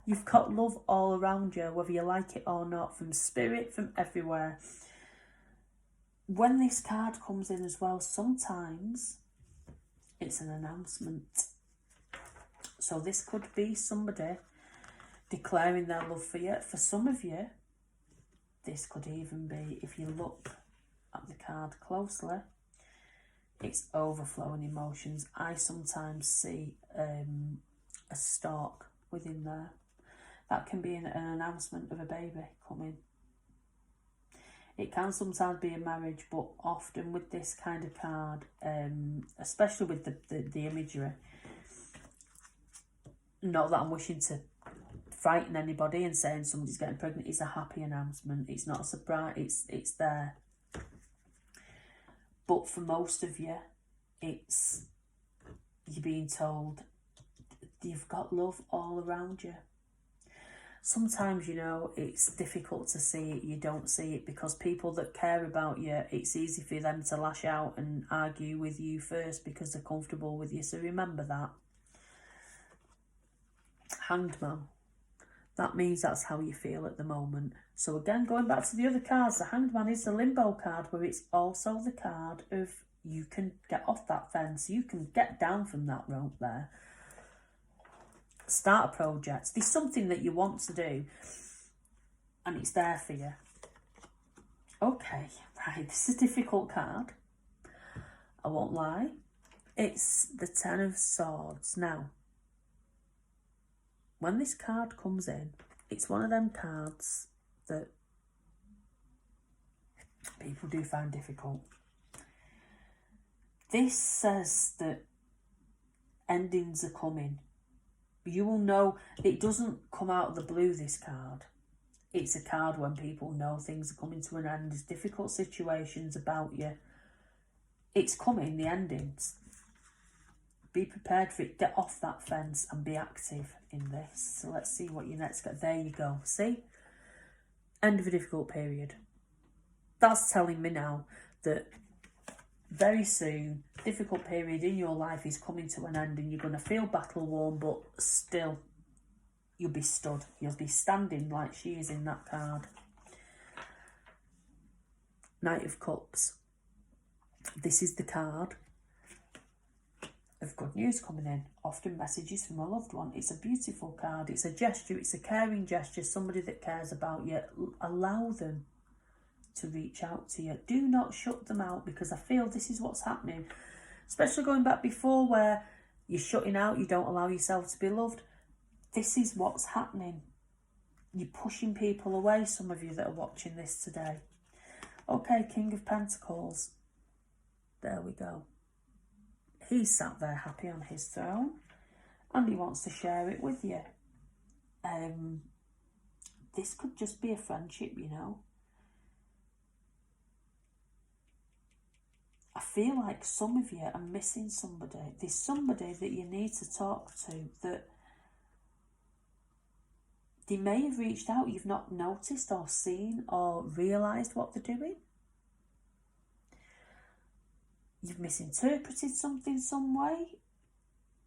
you've got love all around you, whether you like it or not, from spirit, from everywhere. When this card comes in as well, sometimes it's an announcement. So this could be somebody declaring their love for you. For some of you, this could even be, if you look at the card closely, it's overflowing emotions. I sometimes see a stork within there. That can be an announcement of a baby coming. It can sometimes be a marriage, but often with this kind of card, especially with the imagery, not that I'm wishing to frighten anybody and saying somebody's getting pregnant, it's a happy announcement. It's not a surprise, it's there. But for most of you, it's you're being told you've got love all around you. Sometimes, you know, it's difficult to see it, you don't see it, because people that care about you, it's easy for them to lash out and argue with you first because they're comfortable with you. So remember that. Hanged Man. That means that's how you feel at the moment. So again, going back to the other cards, the Hanged Man is the limbo card, where it's also the card of you can get off that fence, you can get down from that rope there. Start a project. There's something that you want to do and it's there for you. Okay, right, this is a difficult card. I won't lie. It's the Ten of Swords. Now, when this card comes in, it's one of them cards that people do find difficult. This says that endings are coming. You will know, it doesn't come out of the blue, this card. It's a card when people know things are coming to an end. There's difficult situations about you. It's coming, the endings. Be prepared for it. Get off that fence and be active in this. So let's see what you next get. There you go. See? End of a difficult period. That's telling me now that very soon, difficult period in your life is coming to an end and you're going to feel battle worn, but still, you'll be stood. You'll be standing like she is in that card. Knight of Cups. This is the card of good news coming in. Often messages from a loved one. It's a beautiful card. It's a gesture. It's a caring gesture. Somebody that cares about you. Allow them to reach out to you. Do not shut them out, because I feel this is what's happening. Especially going back before, where you're shutting out, you don't allow yourself to be loved. This is what's happening. You're pushing people away, some of you that are watching this today. Okay, King of Pentacles. There we go. He's sat there happy on his throne and he wants to share it with you. This could just be a friendship, you know. I feel like some of you are missing somebody. There's somebody that you need to talk to, that they may have reached out, you've not noticed or seen or realised what they're doing. You've misinterpreted something some way.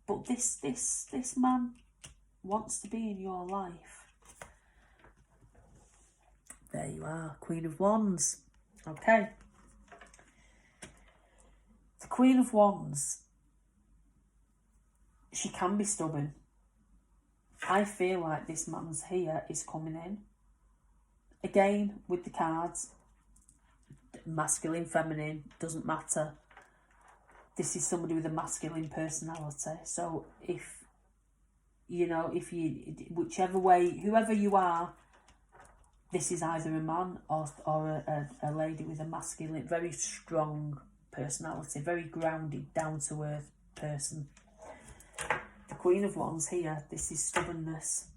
But this man wants to be in your life. There you are, Queen of Wands. Okay. The Queen of Wands, she can be stubborn. I feel like this man's here is coming in. Again, with the cards, masculine, feminine, doesn't matter. This is somebody with a masculine personality. So if, you know, if you, whichever way, whoever you are, this is either a man or a lady with a masculine, very strong personality, very grounded, down-to-earth person. The Queen of Wands here, this is stubbornness.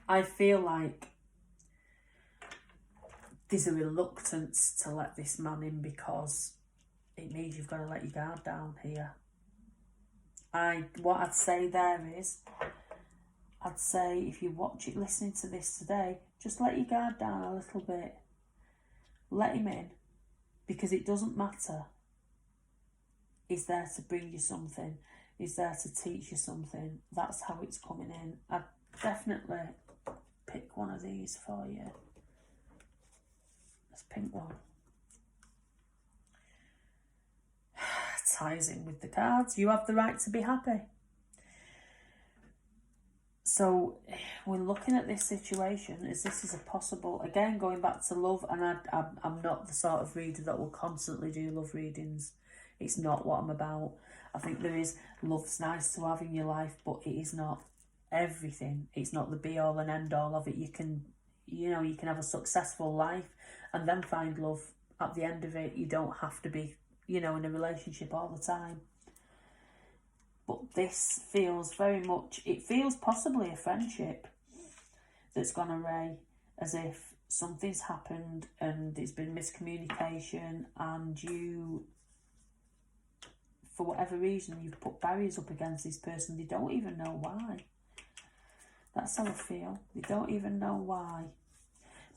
I feel like there's a reluctance to let this man in, because it means you've got to let your guard down here. What I'd say there is, I'd say if you watch it, listening to this today, just let your guard down a little bit. Let him in, because it doesn't matter is there to bring you something, is there to teach you something. That's how it's coming in. I'd definitely pick one of these for you. This pink one. Ties in with the cards. You have the right to be happy. So we're looking at this situation as this is a possible, again, going back to love, and I'm not the sort of reader that will constantly do love readings. It's not what I'm about. I think there is, love's nice to have in your life, but it is not everything. It's not the be all and end all of it. You can have a successful life and then find love at the end of it. You don't have to be, in a relationship all the time. But this feels very much, it feels possibly a friendship that's gone awry, as if something's happened and there's been miscommunication, and you, for whatever reason, you've put barriers up against this person. They don't even know why. That's how I feel. They don't even know why.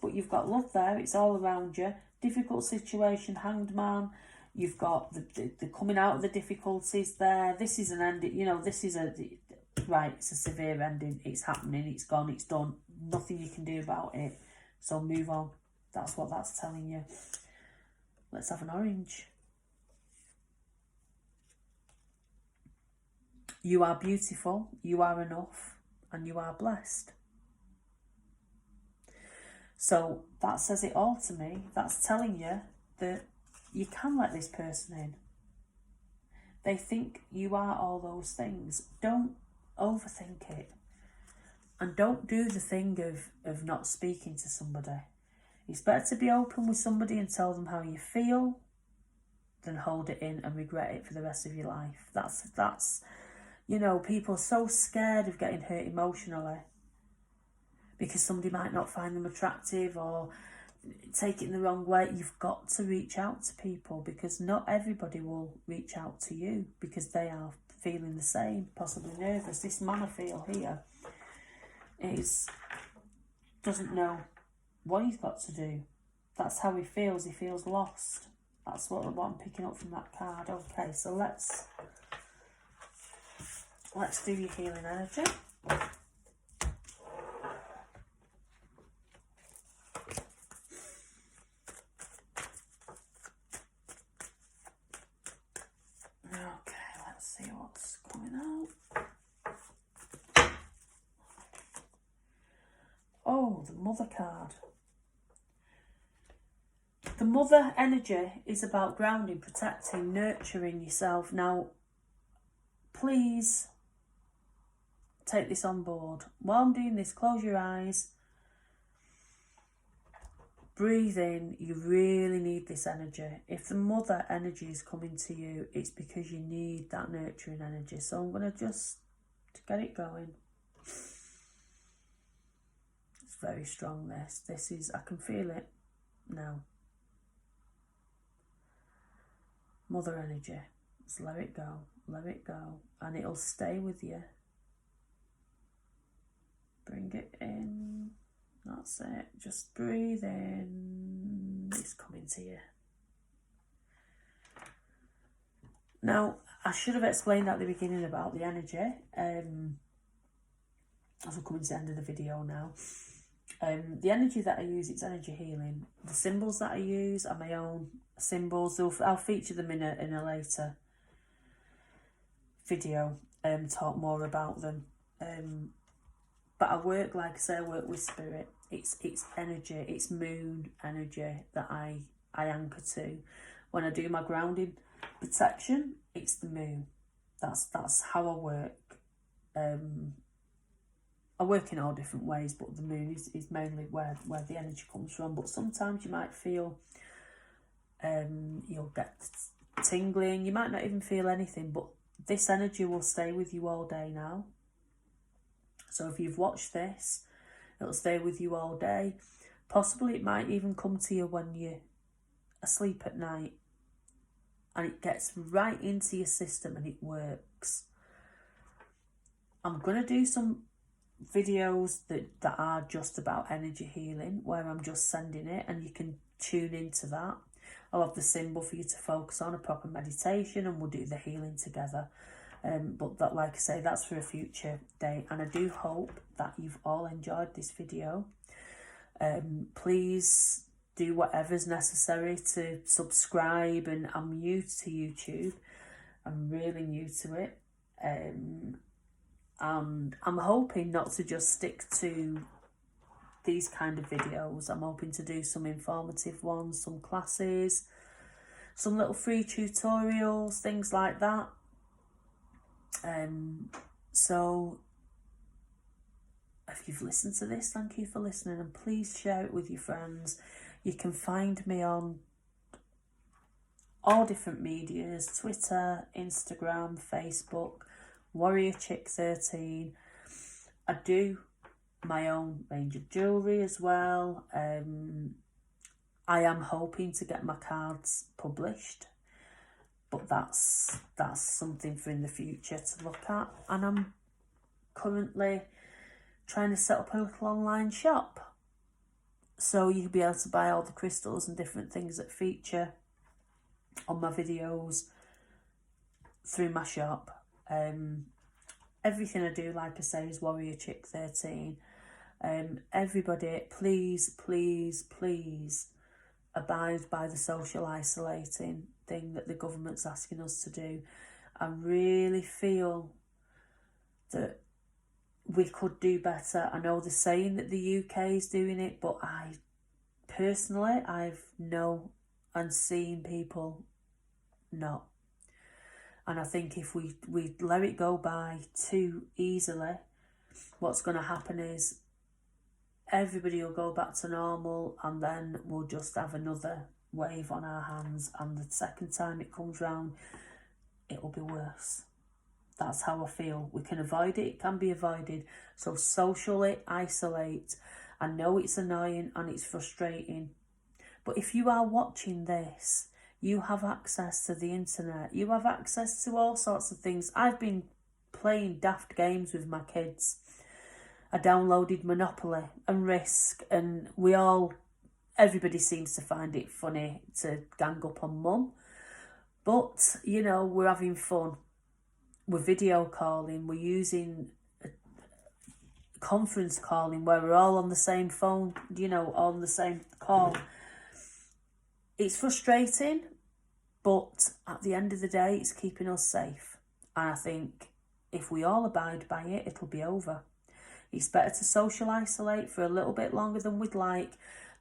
But you've got love there. It's all around you. Difficult situation, Hanged Man. You've got the coming out of the difficulties there. This is an ending, this is it's a severe ending. It's happening, it's gone, it's done. Nothing you can do about it. So move on. That's what that's telling you. Let's have an orange. You are beautiful, you are enough, and you are blessed. So that says it all to me. That's telling you that you can let this person in. They think you are all those things. Don't overthink it. And don't do the thing of not speaking to somebody. It's better to be open with somebody and tell them how you feel than hold it in and regret it for the rest of your life. That's people are so scared of getting hurt emotionally because somebody might not find them attractive or take it in the wrong way. You've got to reach out to people, because not everybody will reach out to you because they are feeling the same, possibly nervous. This man I feel here doesn't know what he's got to do. That's how he feels. He feels lost. That's what I'm picking up from that card. Okay, so let's do your healing energy. Oh, the Mother card. The Mother energy is about grounding, protecting, nurturing yourself. Now, please take this on board. While I'm doing this, close your eyes. Breathe in. You really need this energy. If the Mother energy is coming to you, it's because you need that nurturing energy. So I'm going to just get it going. Very strong, this is, I can feel it now. Mother energy, just let it go, and it'll stay with you. Bring it in, that's it, just breathe in, it's coming to you. Now, I should have explained at the beginning about the energy, as we're coming to the end of the video now. The energy that I use, it's energy healing. The symbols that I use are my own symbols. I'll feature them in a later video, talk more about them. But I work, like I say, I work with spirit. It's energy, it's moon energy that I anchor to. When I do my grounding protection, it's the moon. That's how I work. I work in all different ways, but the moon is mainly where the energy comes from. But sometimes you might feel, you'll get tingling, you might not even feel anything, but this energy will stay with you all day now. So if you've watched this, it'll stay with you all day. Possibly it might even come to you when you're asleep at night, and it gets right into your system and it works. I'm going to do some videos that are just about energy healing, where I'm just sending it and you can tune into that. I'll have the symbol for you to focus on, a proper meditation, and we'll do the healing together. But that, like I say, that's for a future day. And I do hope that you've all enjoyed this video. Please do whatever's necessary to subscribe. And I'm new to YouTube. I'm really new to it. And I'm hoping not to just stick to these kind of videos. I'm hoping to do some informative ones, some classes, some little free tutorials, things like that. So if you've listened to this, thank you for listening, and please share it with your friends. You can find me on all different medias: Twitter, Instagram, Facebook, Warrior Chick 13. I do my own range of jewellery as well. I am hoping to get my cards published, but that's something for in the future to look at. And I'm currently trying to set up a little online shop, so you'll be able to buy all the crystals and different things that feature on my videos through my shop. Everything I do, like I say, is Warrior Chick 13. Everybody, please, please, please abide by the social isolating thing that the government's asking us to do. I really feel that we could do better. I know they're saying that the UK is doing it, but I've known and seen people not. And I think if we let it go by too easily, what's going to happen is everybody will go back to normal, and then we'll just have another wave on our hands. And the second time it comes round, it will be worse. That's how I feel. We can avoid it. It can be avoided. So socially isolate. I know it's annoying and it's frustrating, but if you are watching this, you have access to the internet. You have access to all sorts of things. I've been playing daft games with my kids. I downloaded Monopoly and Risk, and everybody seems to find it funny to gang up on mum. But, you know, we're having fun. We're video calling. We're using conference calling where we're all on the same phone, you know, on the same call. It's frustrating, but at the end of the day, it's keeping us safe. And I think if we all abide by it, it'll be over. It's better to social isolate for a little bit longer than we'd like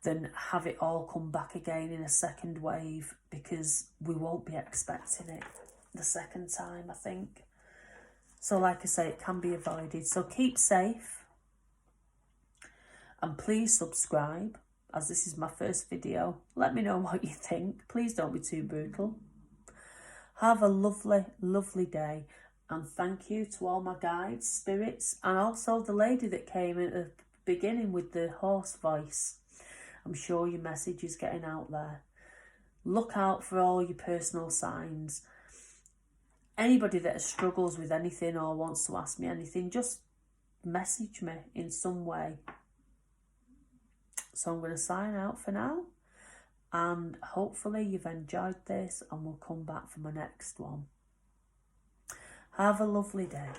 than have it all come back again in a second wave, because we won't be expecting it the second time, I think. So like I say, it can be avoided. So keep safe. And please subscribe, as this is my first video. Let me know what you think. Please don't be too brutal. Have a lovely, lovely day. And thank you to all my guides, spirits, and also the lady that came in at the beginning with the hoarse voice. I'm sure your message is getting out there. Look out for all your personal signs. Anybody that struggles with anything or wants to ask me anything, just message me in some way. So I'm going to sign out for now. And hopefully you've enjoyed this, and we'll come back for my next one. Have a lovely day.